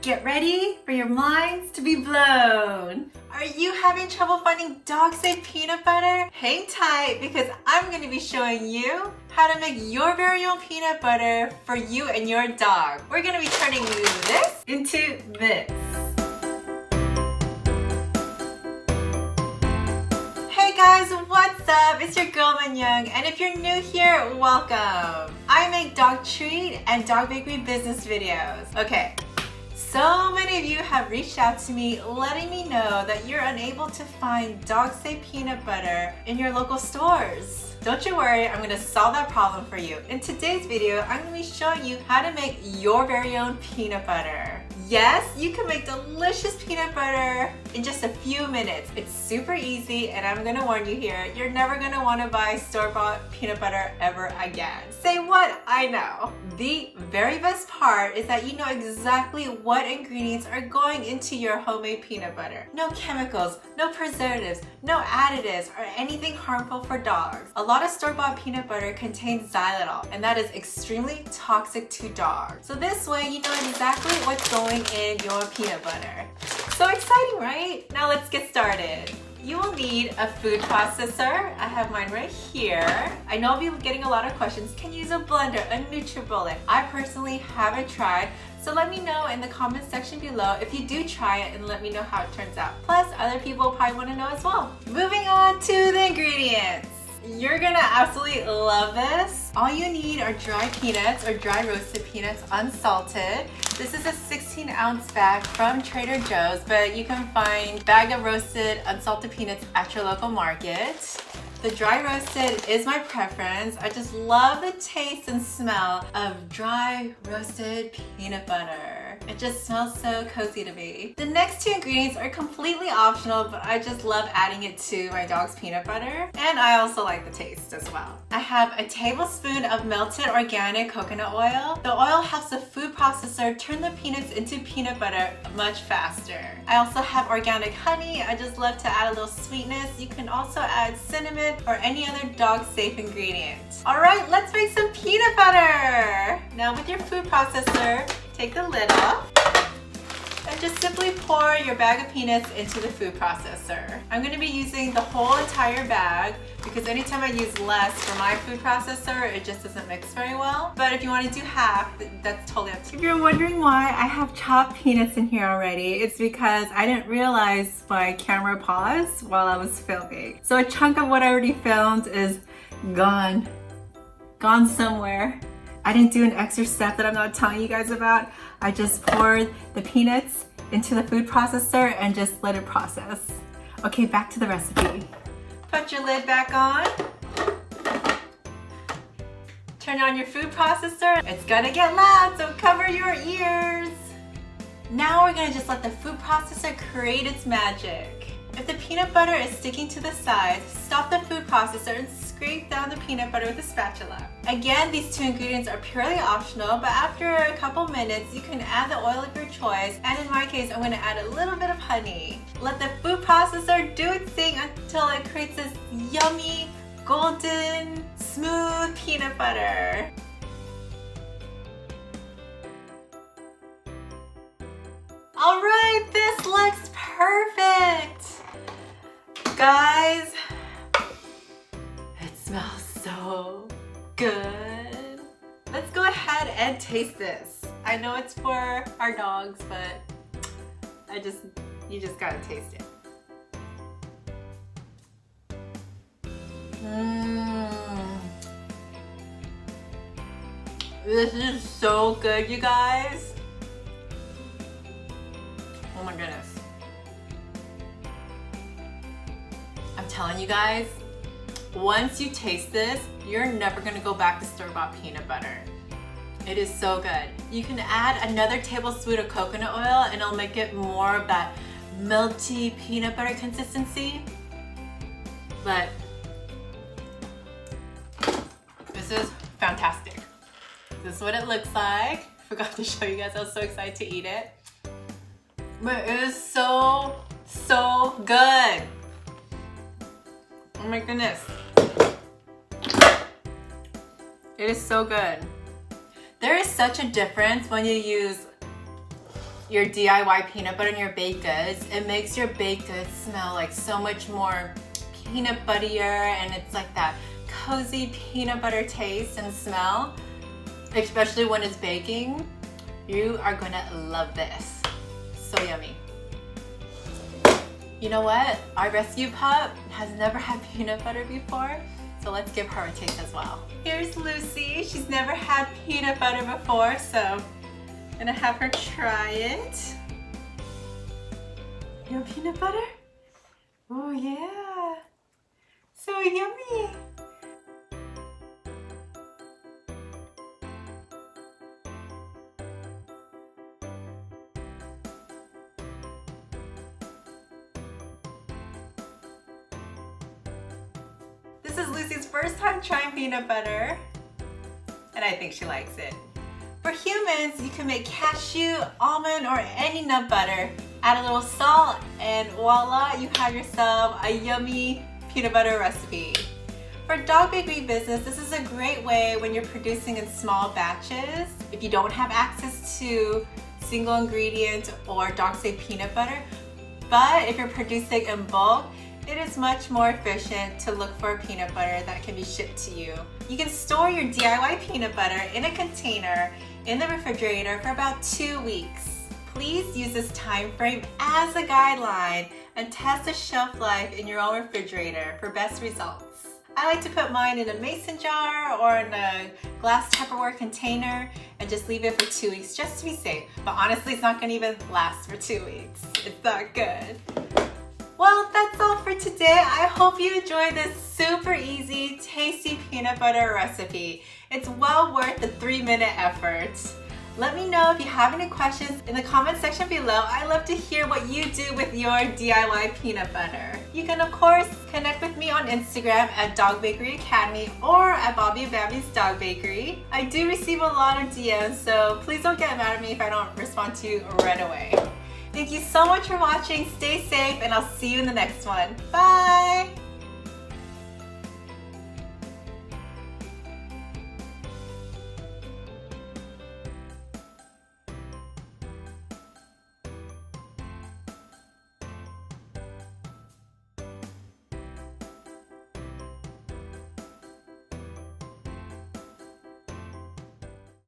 Get ready for your minds to be blown. Are you having trouble finding dog-safe peanut butter? Hang tight because I'm going to be showing you how to make your very own peanut butter for you and your dog. We're going to be turning this into this. Hey guys, what's up? It's your girl Minyoung, and if you're new here, welcome. I make dog treat and dog bakery business videos. Okay. So many of you have reached out to me letting me know that you're unable to find dog-safe peanut butter in your local stores. Don't you worry, I'm going to solve that problem for you. In today's video, I'm going to be showing you how to make your very own peanut butter. Yes, you can make delicious peanut butter in just a few minutes. It's super easy, and I'm gonna warn you here, you're never gonna wanna buy store-bought peanut butter ever again. Say what? I know. The very best part is that you know exactly what ingredients are going into your homemade peanut butter. No chemicals, no preservatives, no additives, or anything harmful for dogs. A lot of store-bought peanut butter contains xylitol, and that is extremely toxic to dogs. So this way, you know exactly what's going in your peanut butter. So exciting, right? Now let's get started. You will need a food processor. I have mine right here. I know I'll be getting a lot of questions. Can you use a blender, a NutriBullet? I personally haven't tried, so let me know in the comment section below if you do try it and let me know how it turns out. Plus, other people probably want to know as well. Moving on to the ingredients. You're gonna absolutely love this. All you need are dry peanuts or dry roasted peanuts, unsalted. This is a 16-ounce bag from Trader Joe's, but you can find a bag of roasted unsalted peanuts at your local market. The dry roasted is my preference. I just love the taste and smell of dry roasted peanut butter. It just smells so cozy to me. The next two ingredients are completely optional, but I just love adding it to my dog's peanut butter. And I also like the taste as well. I have a tablespoon of melted organic coconut oil. The oil helps the food processor turn the peanuts into peanut butter much faster. I also have organic honey. I just love to add a little sweetness. You can also add cinnamon or any other dog-safe ingredient. All right, let's make some peanut butter. Now with your food processor, take the lid off and just simply pour your bag of peanuts into the food processor. I'm going to be using the whole entire bag because anytime I use less for my food processor, it just doesn't mix very well. But if you want to do half, that's totally up to you. If you're wondering why I have chopped peanuts in here already, it's because I didn't realize my camera paused while I was filming. So a chunk of what I already filmed is gone somewhere. I didn't do an extra step that I'm not telling you guys about. I just poured the peanuts into the food processor and just let it process. Okay, back to the recipe. Put your lid back on. Turn on your food processor. It's gonna get loud, so cover your ears. Now we're gonna just let the food processor create its magic. If the peanut butter is sticking to the sides, stop the food processor and scrape down the peanut butter with a spatula. Again, these two ingredients are purely optional, but after a couple minutes, you can add the oil of your choice, and in my case, I'm going to add a little bit of honey. Let the food processor do its thing until it creates this yummy, golden, smooth peanut butter. All right, this looks perfect. Guys, it smells so good. Let's go ahead and taste this. I know it's for our dogs, but you just gotta taste it. This is so good, you guys. Oh my goodness. I'm telling you guys, once you taste this, you're never gonna go back to store-bought peanut butter. It is so good. You can add another tablespoon of coconut oil and it'll make it more of that melty peanut butter consistency. But this is fantastic. This is what it looks like. Forgot to show you guys, I was so excited to eat it. But it is so good. Oh my goodness. It is so good. There is such a difference when you use your DIY peanut butter and your baked goods, it makes your baked goods smell like so much more peanut buttier, and it's like that cozy peanut butter taste and smell, especially when it's baking. You are gonna love this. So yummy. You know what? Our rescue pup has never had peanut butter before, so let's give her a taste as well. Here's Lucy. She's never had peanut butter before, so I'm gonna have her try it. You want peanut butter? Oh yeah. So yummy. This is Lucy's first time trying peanut butter, and I think she likes it. For humans, you can make cashew, almond, or any nut butter. Add a little salt, and voila, you have yourself a yummy peanut butter recipe. For dog bakery business, this is a great way when you're producing in small batches. If you don't have access to single ingredient or dog safe peanut butter, but if you're producing in bulk, it is much more efficient to look for a peanut butter that can be shipped to you. You can store your DIY peanut butter in a container in the refrigerator for about 2 weeks. Please use this time frame as a guideline and test the shelf life in your own refrigerator for best results. I like to put mine in a mason jar or in a glass Tupperware container and just leave it for 2 weeks just to be safe. But honestly, it's not gonna even last for 2 weeks. It's that good. Well, that's all for today. I hope you enjoyed this super easy, tasty peanut butter recipe. It's well worth the 3-minute effort. Let me know if you have any questions in the comment section below. I love to hear what you do with your DIY peanut butter. You can of course connect with me on Instagram at Dog Bakery Academy or at Bobby and Bambi's Dog Bakery. I do receive a lot of DMs, so please don't get mad at me if I don't respond to you right away. Thank you so much for watching. Stay safe, and I'll see you in the next one. Bye!